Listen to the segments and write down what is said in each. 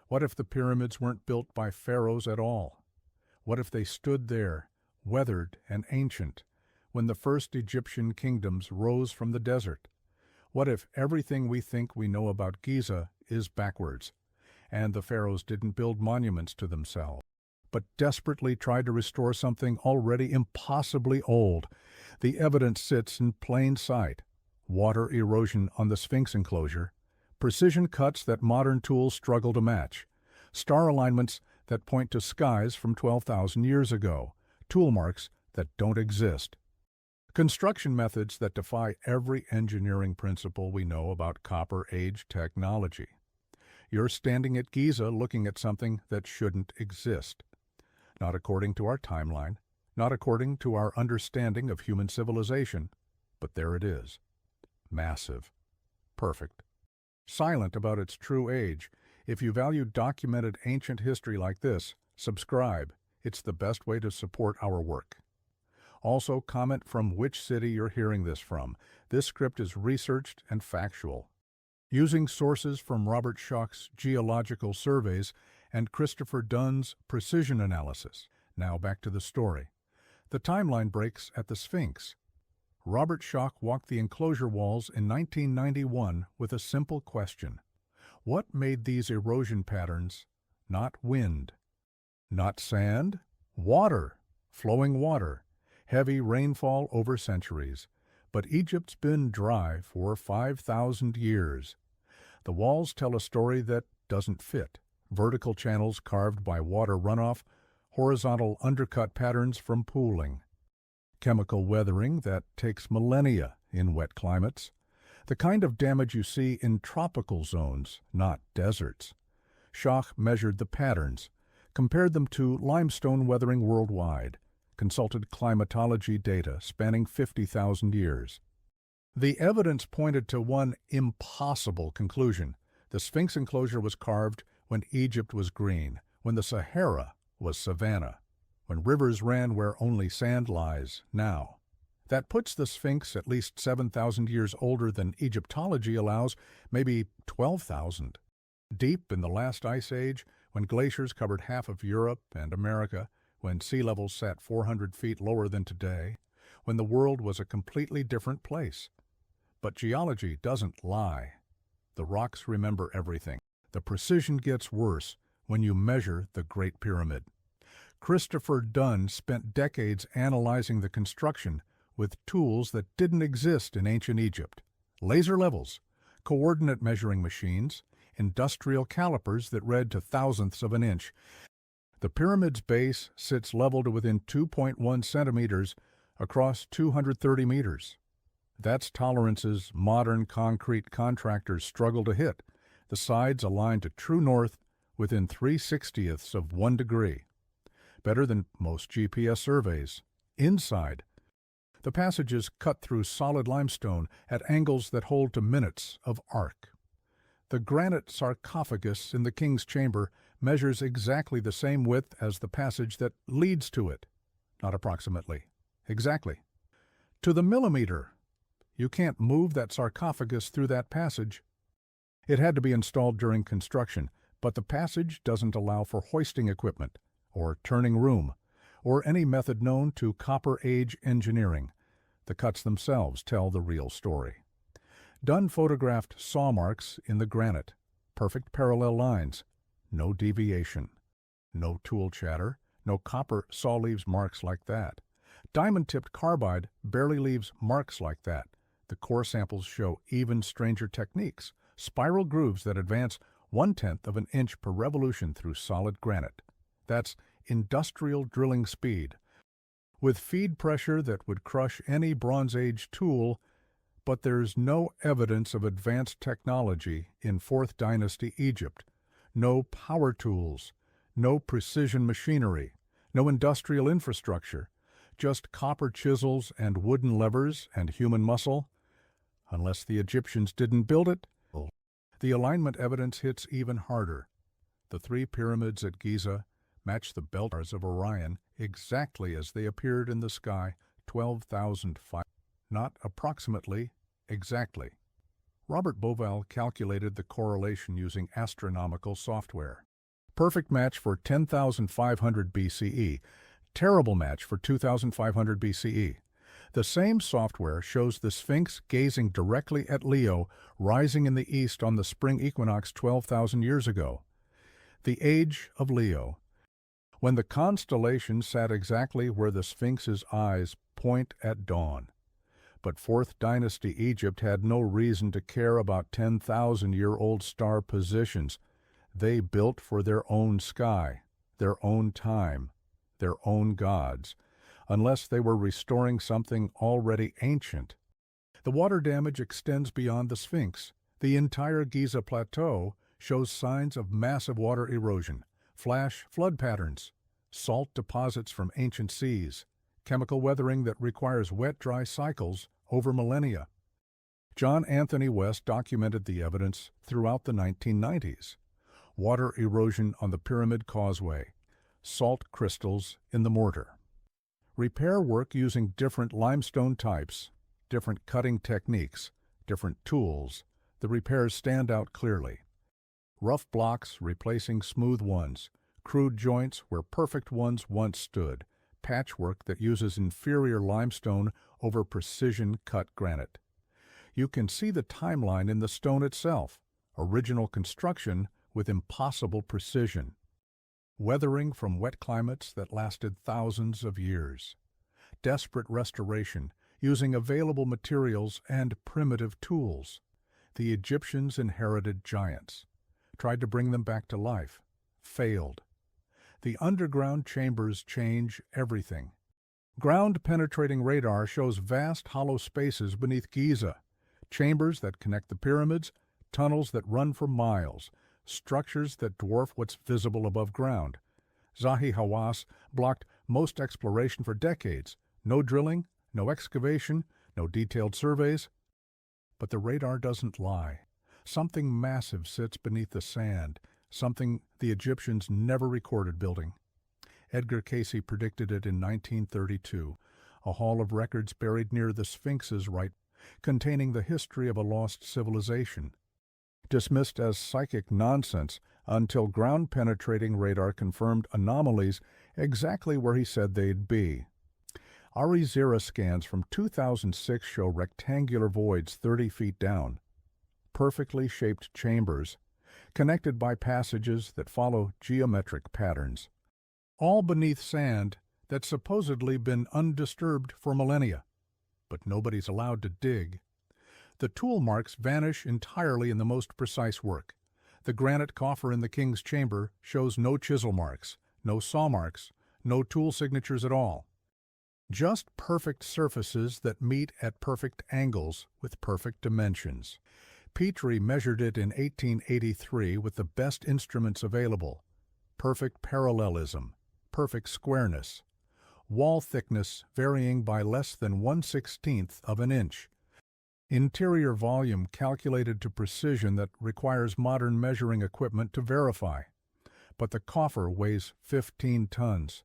What if the pyramids weren't built by pharaohs at all? What if they stood there, weathered and ancient, when the first Egyptian kingdoms rose from the desert? What if everything we think we know about Giza is backwards, and the pharaohs didn't build monuments to themselves, but desperately tried to restore something already impossibly old? The evidence sits in plain sight. Water erosion on the Sphinx enclosure, precision cuts that modern tools struggle to match, star alignments that point to skies from 12,000 years ago, tool marks that don't exist, construction methods that defy every engineering principle we know about Copper Age technology. You're standing at Giza looking at something that shouldn't exist. Not according to our timeline, not according to our understanding of human civilization, but there it is. Massive. Perfect. Silent about its true age. If you value documented ancient history like this, subscribe. It's the best way to support our work. Also, comment from which city you're hearing this from. This script is researched and factual, using sources from Robert Schoch's geological surveys and Christopher Dunn's precision analysis. Now back to the story. The timeline breaks at the Sphinx. Robert Schoch walked the enclosure walls in 1991 with a simple question. What made these erosion patterns not wind? Not sand? Water. Flowing water. Heavy rainfall over centuries. But Egypt's been dry for 5,000 years. The walls tell a story that doesn't fit. Vertical channels carved by water runoff, horizontal undercut patterns from pooling. Chemical weathering that takes millennia in wet climates. The kind of damage you see in tropical zones, not deserts. Schoch measured the patterns, compared them to limestone weathering worldwide, consulted climatology data spanning 50,000 years. The evidence pointed to one impossible conclusion. The Sphinx enclosure was carved when Egypt was green, when the Sahara was savanna, when rivers ran where only sand lies now. That puts the Sphinx at least 7,000 years older than Egyptology allows, maybe 12,000. Deep in the last ice age, when glaciers covered half of Europe and America, when sea levels sat 400 feet lower than today, when the world was a completely different place. But geology doesn't lie. The rocks remember everything. The precision gets worse when you measure the Great Pyramid. Christopher Dunn spent decades analyzing the construction with tools that didn't exist in ancient Egypt. Laser levels, coordinate measuring machines, industrial calipers that read to thousandths of an inch. The pyramid's base sits level to within 2.1 centimeters across 230 meters. That's tolerances modern concrete contractors struggle to hit. The sides aligned to true north within 3/60ths of 1 degree. Better than most GPS surveys. Inside, the passages cut through solid limestone at angles that hold to minutes of arc. The granite sarcophagus in the king's chamber measures exactly the same width as the passage that leads to it. Not approximately. Exactly. To the millimeter. You can't move that sarcophagus through that passage. It had to be installed during construction, but the passage doesn't allow for hoisting equipment, or turning room, or any method known to Copper Age engineering. The cuts themselves tell the real story. Dunn photographed saw marks in the granite, perfect parallel lines, no deviation, no tool chatter, no copper saw leaves marks like that. Diamond-tipped carbide barely leaves marks like that. The core samples show even stranger techniques, spiral grooves that advance 1/10 of an inch per revolution through solid granite. That's industrial drilling speed, with feed pressure that would crush any Bronze Age tool, but there's no evidence of advanced technology in 4th Dynasty Egypt. No power tools, no precision machinery, no industrial infrastructure, just copper chisels and wooden levers and human muscle. Unless the Egyptians didn't build it, the alignment evidence hits even harder. The 3 pyramids at Giza match the belt stars of Orion exactly as they appeared in the sky 12,005. Not approximately, exactly. Robert Bauval calculated the correlation using astronomical software. Perfect match for 10,500 BCE. Terrible match for 2,500 BCE. The same software shows the Sphinx gazing directly at Leo, rising in the east on the spring equinox 12,000 years ago. The age of Leo, when the constellation sat exactly where the Sphinx's eyes point at dawn. But 4th Dynasty Egypt had no reason to care about 10,000-year-old star positions. They built for their own sky, their own time, their own gods, unless they were restoring something already ancient. The water damage extends beyond the Sphinx. The entire Giza Plateau shows signs of massive water erosion, flash flood patterns, salt deposits from ancient seas, chemical weathering that requires wet-dry cycles over millennia. John Anthony West documented the evidence throughout the 1990s. Water erosion on the Pyramid Causeway, salt crystals in the mortar. Repair work using different limestone types, different cutting techniques, different tools. The repairs stand out clearly. Rough blocks replacing smooth ones, crude joints where perfect ones once stood, patchwork that uses inferior limestone over precision-cut granite. You can see the timeline in the stone itself, original construction with impossible precision. Weathering from wet climates that lasted thousands of years. Desperate restoration using available materials and primitive tools. The Egyptians inherited giants, tried to bring them back to life, failed. The underground chambers change everything. Ground-penetrating radar shows vast hollow spaces beneath Giza, chambers that connect the pyramids, tunnels that run for miles, structures that dwarf what's visible above ground. Zahi Hawass blocked most exploration for decades. No drilling, no excavation, no detailed surveys. But the radar doesn't lie. Something massive sits beneath the sand, something the Egyptians never recorded building. Edgar Cayce predicted it in 1932, a hall of records buried near the Sphinx's right, containing the history of a lost civilization. Dismissed as psychic nonsense until ground-penetrating radar confirmed anomalies exactly where he said they'd be. Ari-Zera scans from 2006 show rectangular voids 30 feet down, perfectly shaped chambers, connected by passages that follow geometric patterns, all beneath sand that's supposedly been undisturbed for millennia. But nobody's allowed to dig. The tool marks vanish entirely in the most precise work. The granite coffer in the king's chamber shows no chisel marks, no saw marks, no tool signatures at all. Just perfect surfaces that meet at perfect angles with perfect dimensions. Petrie measured it in 1883 with the best instruments available. Perfect parallelism, perfect squareness. Wall thickness varying by less than 1/16 of an inch. Interior volume calculated to precision that requires modern measuring equipment to verify. But the coffer weighs 15 tons,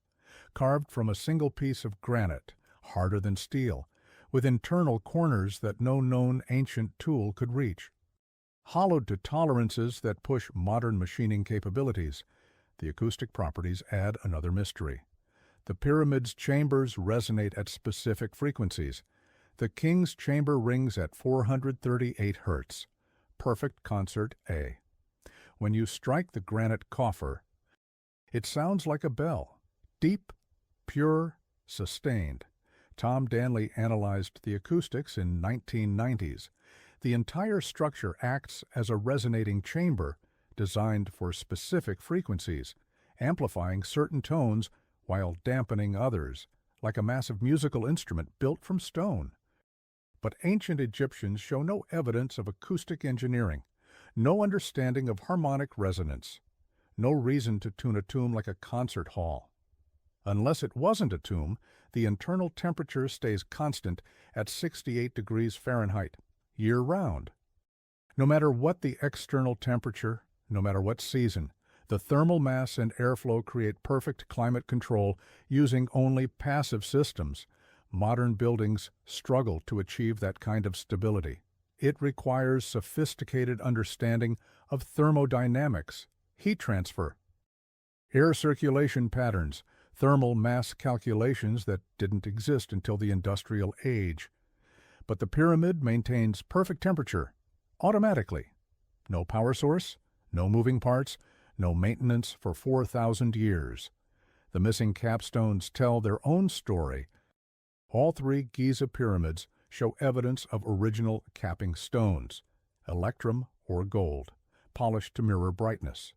carved from a single piece of granite, harder than steel, with internal corners that no known ancient tool could reach. Hollowed to tolerances that push modern machining capabilities, the acoustic properties add another mystery. The pyramid's chambers resonate at specific frequencies. The king's chamber rings at 438 Hz, perfect concert A. When you strike the granite coffer, it sounds like a bell, deep, pure, sustained. Tom Danley analyzed the acoustics in 1990s. The entire structure acts as a resonating chamber designed for specific frequencies, amplifying certain tones while dampening others, like a massive musical instrument built from stone. But ancient Egyptians show no evidence of acoustic engineering, no understanding of harmonic resonance, no reason to tune a tomb like a concert hall. Unless it wasn't a tomb, the internal temperature stays constant at 68 degrees Fahrenheit, year-round. No matter what the external temperature, no matter what season, the thermal mass and airflow create perfect climate control using only passive systems. Modern buildings struggle to achieve that kind of stability. It requires sophisticated understanding of thermodynamics, heat transfer, Air circulation patterns, thermal mass calculations that didn't exist until the industrial age. But the pyramid maintains perfect temperature, automatically. No power source, no moving parts, no maintenance for 4,000 years. The missing capstones tell their own story. All three Giza pyramids show evidence of original capping stones, electrum or gold, polished to mirror brightness,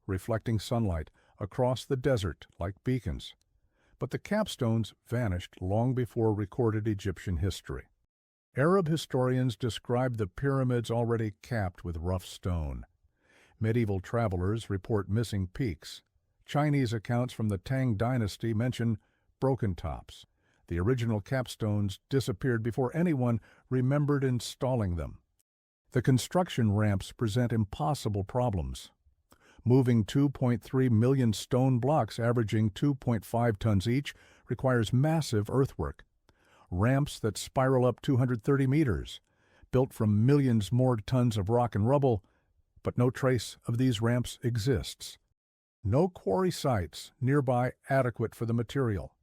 reflecting sunlight across the desert like beacons. But the capstones vanished long before recorded Egyptian history. Arab historians describe the pyramids already capped with rough stone. Medieval travelers report missing peaks. Chinese accounts from the Tang dynasty mention broken tops. The original capstones disappeared before anyone remembered installing them. The construction ramps present impossible problems. Moving 2.3 million stone blocks averaging 2.5 tons each requires massive earthwork. Ramps that spiral up 230 meters, built from millions more tons of rock and rubble, but no trace of these ramps exists. No quarry sites nearby adequate for the material.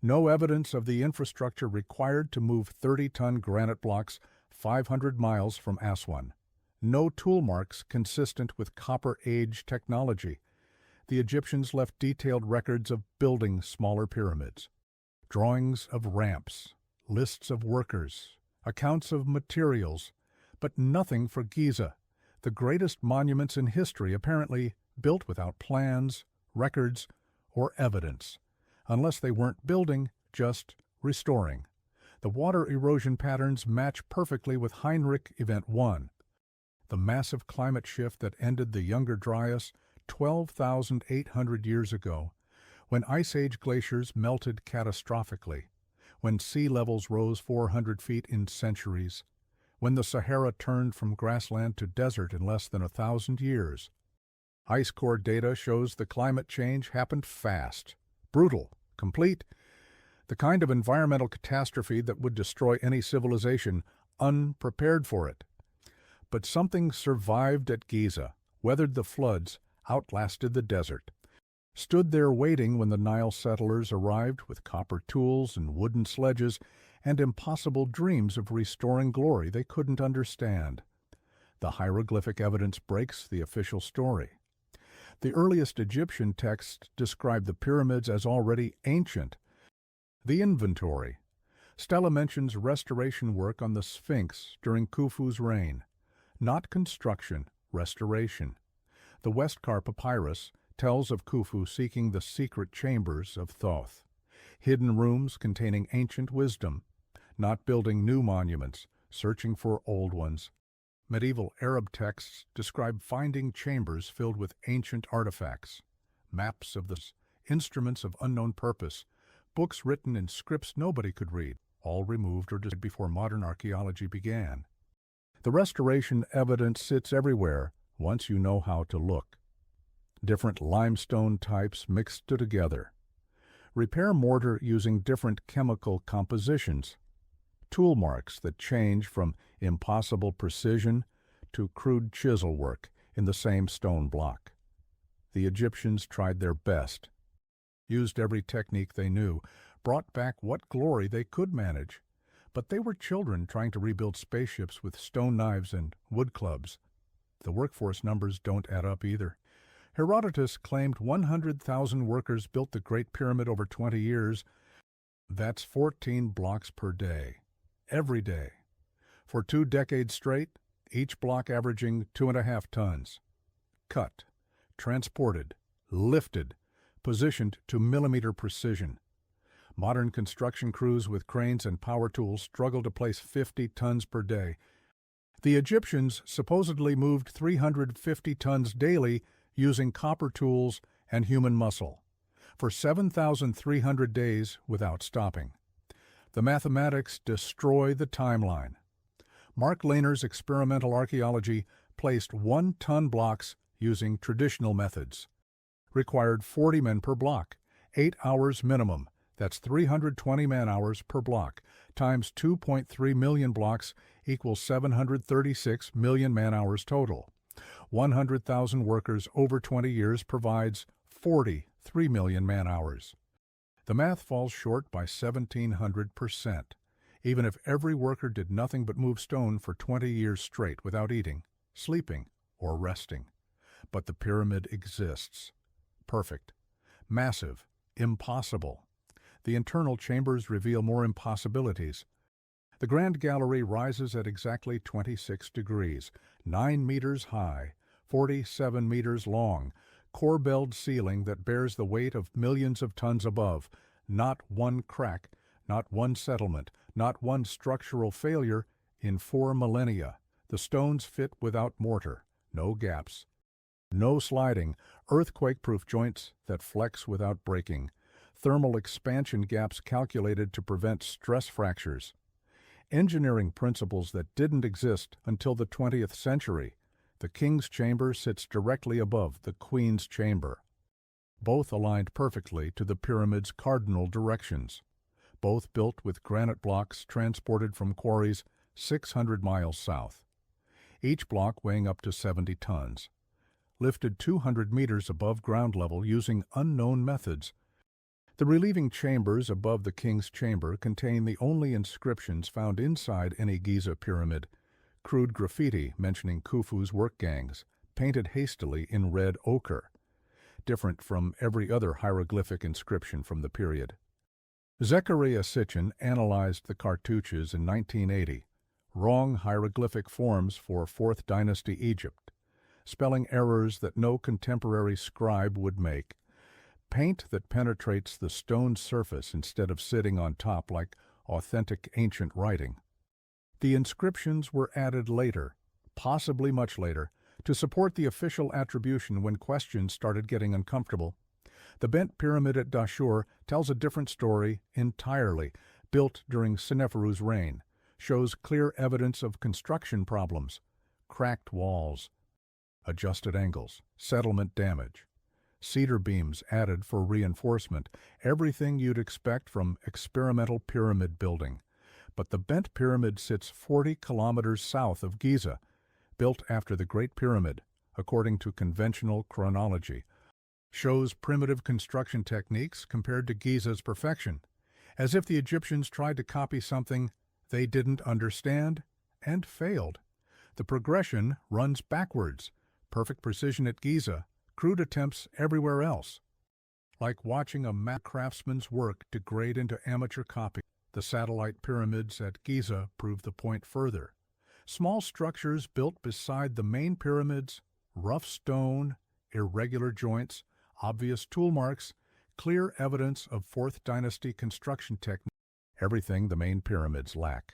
No evidence of the infrastructure required to move 30-ton granite blocks 500 miles from Aswan. No tool marks consistent with Copper Age technology. The Egyptians left detailed records of building smaller pyramids, drawings of ramps, lists of workers, accounts of materials, but nothing for Giza, the greatest monuments in history apparently built without plans, records, or evidence, unless they weren't building, just restoring. The water erosion patterns match perfectly with Heinrich Event 1, the massive climate shift that ended the Younger Dryas 12,800 years ago, when Ice Age glaciers melted catastrophically, when sea levels rose 400 feet in centuries, when the Sahara turned from grassland to desert in less than 1,000 years. Ice core data shows the climate change happened fast, brutal, complete, the kind of environmental catastrophe that would destroy any civilization unprepared for it. But something survived at Giza, weathered the floods, outlasted the desert, stood there waiting when the Nile settlers arrived with copper tools and wooden sledges and impossible dreams of restoring glory they couldn't understand. The hieroglyphic evidence breaks the official story. The earliest Egyptian texts describe the pyramids as already ancient. The inventory. Stela mentions restoration work on the Sphinx during Khufu's reign. Not construction, restoration. The Westcar papyrus tells of Khufu seeking the secret chambers of Thoth, hidden rooms containing ancient wisdom, not building new monuments, searching for old ones. Medieval Arab texts describe finding chambers filled with ancient artifacts, maps of the instruments of unknown purpose, books written in scripts nobody could read, all removed or destroyed before modern archaeology began. The restoration evidence sits everywhere once you know how to look. Different limestone types mixed together. Repair mortar using different chemical compositions. Tool marks that change from impossible precision to crude chisel work in the same stone block. The Egyptians tried their best, used every technique they knew, brought back what glory they could manage. But they were children trying to rebuild spaceships with stone knives and wood clubs. The workforce numbers don't add up either. Herodotus claimed 100,000 workers built the Great Pyramid over 20 years. That's 14 blocks per day, every day. For 2 decades straight, each block averaging 2.5 tons. Cut, transported, lifted, positioned to millimeter precision. Modern construction crews with cranes and power tools struggle to place 50 tons per day. The Egyptians supposedly moved 350 tons daily using copper tools and human muscle, for 7,300 days without stopping. The mathematics destroy the timeline. Mark Lehner's experimental archaeology placed 1-ton blocks using traditional methods. Required 40 men per block, 8 hours minimum. That's 320 man-hours per block, times 2.3 million blocks equals 736 million man-hours total. 100,000 workers over 20 years provides 43 million man-hours. The math falls short by 1,700%, even if every worker did nothing but move stone for 20 years straight without eating, sleeping, or resting. But the pyramid exists. Perfect. Massive. Impossible. The internal chambers reveal more impossibilities. The Grand Gallery rises at exactly 26 degrees, 9 meters high, 47 meters long, core-belled ceiling that bears the weight of millions of tons above. Not one crack, not one settlement, not one structural failure in 4 millennia. The stones fit without mortar, no gaps. No sliding, earthquake-proof joints that flex without breaking. Thermal expansion gaps calculated to prevent stress fractures. Engineering principles that didn't exist until the 20th century. The king's chamber sits directly above the queen's chamber. Both aligned perfectly to the pyramid's cardinal directions. Both built with granite blocks transported from quarries 600 miles south. Each block weighing up to 70 tons. Lifted 200 meters above ground level using unknown methods. The relieving chambers above the king's chamber contain the only inscriptions found inside any Giza pyramid. Crude graffiti mentioning Khufu's work gangs, painted hastily in red ochre, different from every other hieroglyphic inscription from the period. Zecharia Sitchin analyzed the cartouches in 1980. Wrong hieroglyphic forms for 4th Dynasty Egypt. Spelling errors that no contemporary scribe would make. Paint that penetrates the stone surface instead of sitting on top like authentic ancient writing. The inscriptions were added later, possibly much later, to support the official attribution when questions started getting uncomfortable. The bent pyramid at Dashur tells a different story entirely, built during Seneferu's reign, shows clear evidence of construction problems, cracked walls, adjusted angles, settlement damage, cedar beams added for reinforcement, everything you'd expect from experimental pyramid building. But the bent pyramid sits 40 kilometers south of Giza, built after the Great Pyramid, according to conventional chronology. Shows primitive construction techniques compared to Giza's perfection, as if the Egyptians tried to copy something they didn't understand and failed. The progression runs backwards, perfect precision at Giza, crude attempts everywhere else. Like watching a mad craftsman's work degrade into amateur copy. The satellite pyramids at Giza prove the point further. Small structures built beside the main pyramids, rough stone, irregular joints, obvious tool marks, clear evidence of 4th Dynasty construction technique, everything the main pyramids lack.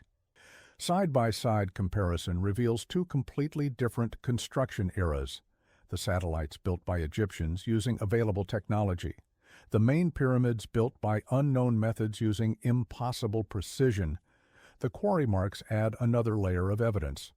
Side-by-side comparison reveals two completely different construction eras. The satellites built by Egyptians using available technology. The main pyramids built by unknown methods using impossible precision. The quarry marks add another layer of evidence.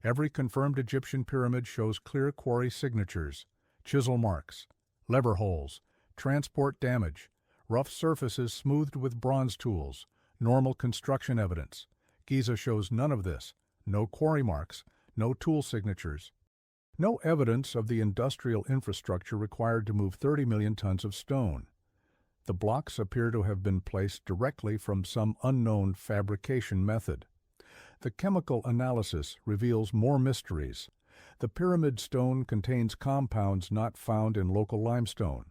Every confirmed Egyptian pyramid shows clear quarry signatures, chisel marks, lever holes, transport damage, rough surfaces smoothed with bronze tools, normal construction evidence. Giza shows none of this, no quarry marks, no tool signatures, no evidence of the industrial infrastructure required to move 30 million tons of stone. The blocks appear to have been placed directly from some unknown fabrication method. The chemical analysis reveals more mysteries. The pyramid stone contains compounds not found in local limestone.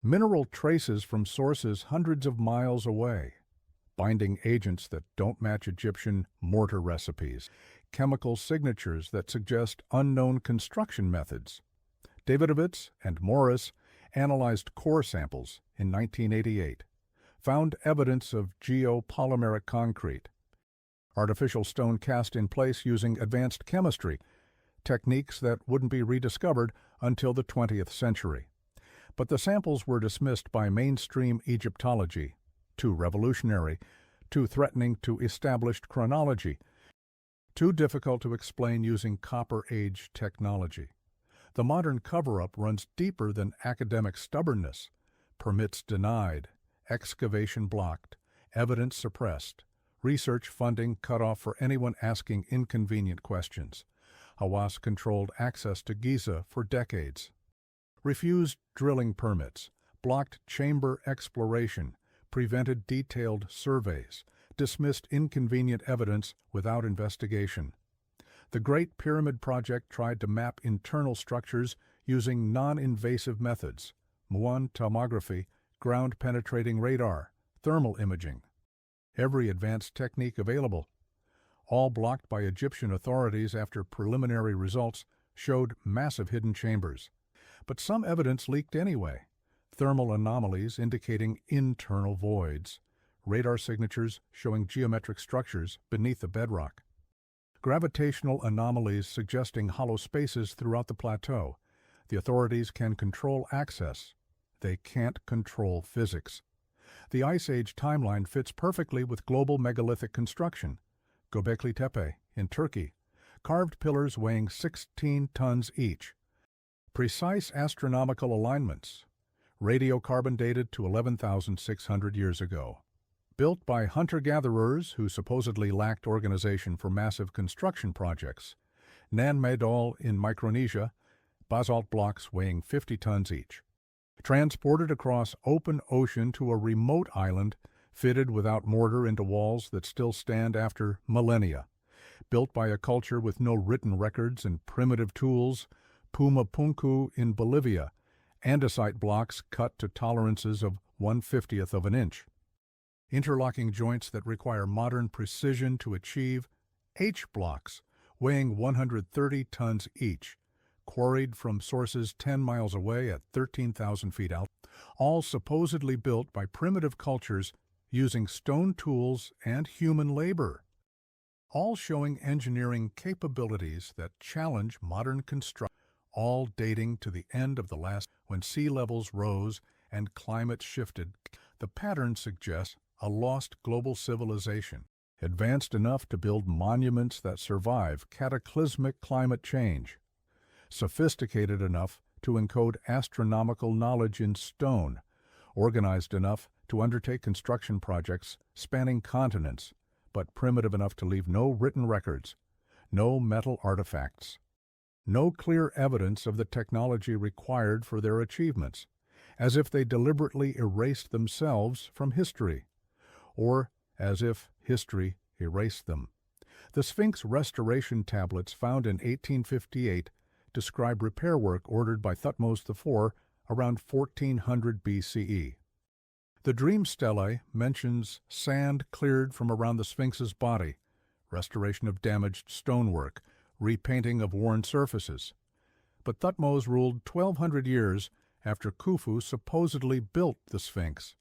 Mineral traces from sources hundreds of miles away. Binding agents that don't match Egyptian mortar recipes. Chemical signatures that suggest unknown construction methods. Davidovitz and Morris analyzed core samples in 1988. Found evidence of geopolymeric concrete. Artificial stone cast in place using advanced chemistry, techniques that wouldn't be rediscovered until the 20th century. But the samples were dismissed by mainstream Egyptology, too revolutionary, too threatening to established chronology, too difficult to explain using Copper Age technology. The modern cover-up runs deeper than academic stubbornness. Permits denied, excavation blocked, evidence suppressed, research funding cut off for anyone asking inconvenient questions. Hawass controlled access to Giza for decades. refused drilling permits, blocked chamber exploration, prevented detailed surveys, dismissed inconvenient evidence without investigation. The Great Pyramid Project tried to map internal structures using non-invasive methods, muon tomography, ground-penetrating radar, thermal imaging. Every advanced technique available, all blocked by Egyptian authorities after preliminary results showed massive hidden chambers. But some evidence leaked anyway. Thermal anomalies indicating internal voids, radar signatures showing geometric structures beneath the bedrock, gravitational anomalies suggesting hollow spaces throughout the plateau. The authorities can control access. They can't control physics. The Ice Age timeline fits perfectly with global megalithic construction. Göbekli Tepe, in Turkey, carved pillars weighing 16 tons each. Precise astronomical alignments, radiocarbon dated to 11,600 years ago. Built by hunter-gatherers who supposedly lacked organization for massive construction projects. Nan Madol in Micronesia, basalt blocks weighing 50 tons each. Transported across open ocean to a remote island, fitted without mortar into walls that still stand after millennia. Built by a culture with no written records and primitive tools, Pumapunku in Bolivia, andesite blocks cut to tolerances of 1/50th of an inch. Interlocking joints that require modern precision to achieve H-blocks, weighing 130 tons each, quarried from sources 10 miles away at 13,000 feet altitude, all supposedly built by primitive cultures using stone tools and human labor, all showing engineering capabilities that challenge modern construction, all dating to the end of the last when sea levels rose and climate shifted. The pattern suggests a lost global civilization, advanced enough to build monuments that survive cataclysmic climate change, sophisticated enough to encode astronomical knowledge in stone, organized enough to undertake construction projects spanning continents, but primitive enough to leave no written records, no metal artifacts, no clear evidence of the technology required for their achievements, as if they deliberately erased themselves from history, or as if history erased them. The Sphinx restoration tablets found in 1858 describe repair work ordered by Thutmose IV around 1400 BCE. The Dream Stele mentions sand cleared from around the Sphinx's body, restoration of damaged stonework, repainting of worn surfaces. But Thutmose ruled 1,200 years after Khufu supposedly built the Sphinx.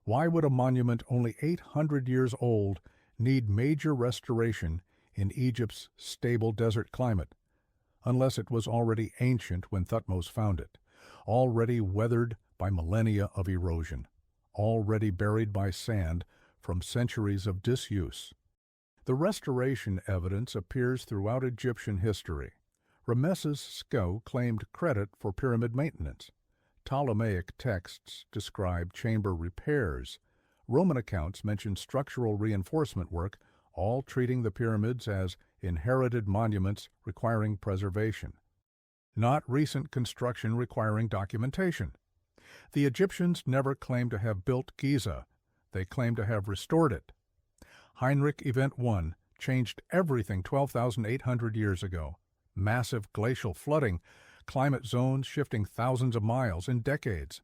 Why would a monument only 800 years old need major restoration in Egypt's stable desert climate, unless it was already ancient when Thutmose found it, already weathered by millennia of erosion, already buried by sand from centuries of disuse? The restoration evidence appears throughout Egyptian history. Ramesses Sco claimed credit for pyramid maintenance. Ptolemaic texts describe chamber repairs. Roman accounts mention structural reinforcement work, all treating the pyramids as inherited monuments requiring preservation, not recent construction requiring documentation. The Egyptians never claimed to have built Giza. They claimed to have restored it. Heinrich Event 1 changed everything 12,800 years ago. Massive glacial flooding, climate zones shifting thousands of miles in decades,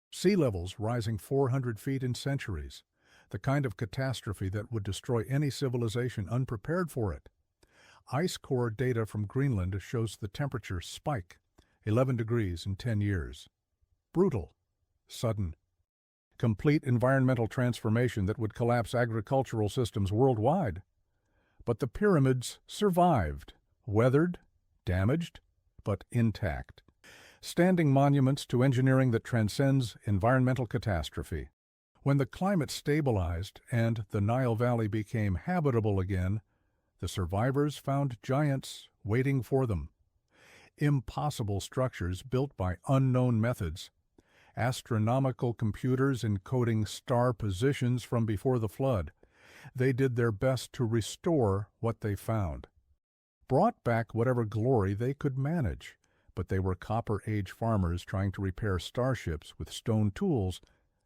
sea levels rising 400 feet in centuries, the kind of catastrophe that would destroy any civilization unprepared for it. Ice core data from Greenland shows the temperature spike, 11 degrees in 10 years. Brutal, sudden, complete environmental transformation that would collapse agricultural systems worldwide. But the pyramids survived, weathered, damaged, but intact. Standing monuments to engineering that transcends environmental catastrophe. When the climate stabilized and the Nile Valley became habitable again, the survivors found giants waiting for them. Impossible structures built by unknown methods, astronomical computers encoding star positions from before the flood. They did their best to restore what they found, brought back whatever glory they could manage, but they were Copper Age farmers trying to repair starships with stone tools,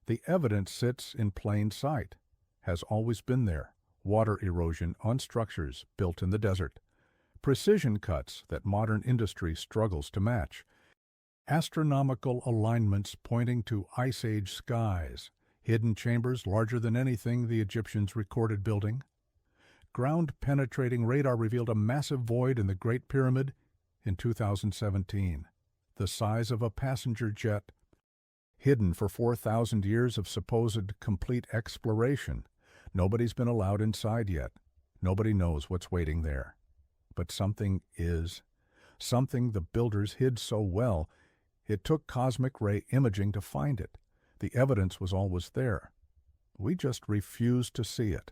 the evidence sits in plain sight, has always been there. Water erosion on structures built in the desert. Precision cuts that modern industry struggles to match. Astronomical alignments pointing to Ice Age skies. Hidden chambers larger than anything the Egyptians recorded building. Ground-penetrating radar revealed a massive void in the Great Pyramid in 2017, the size of a passenger jet, hidden for 4,000 years of supposed complete exploration. Nobody's been allowed inside yet. Nobody knows what's waiting there. But something is. Something the builders hid so well, it took cosmic ray imaging to find it. The evidence was always there. We just refused to see it.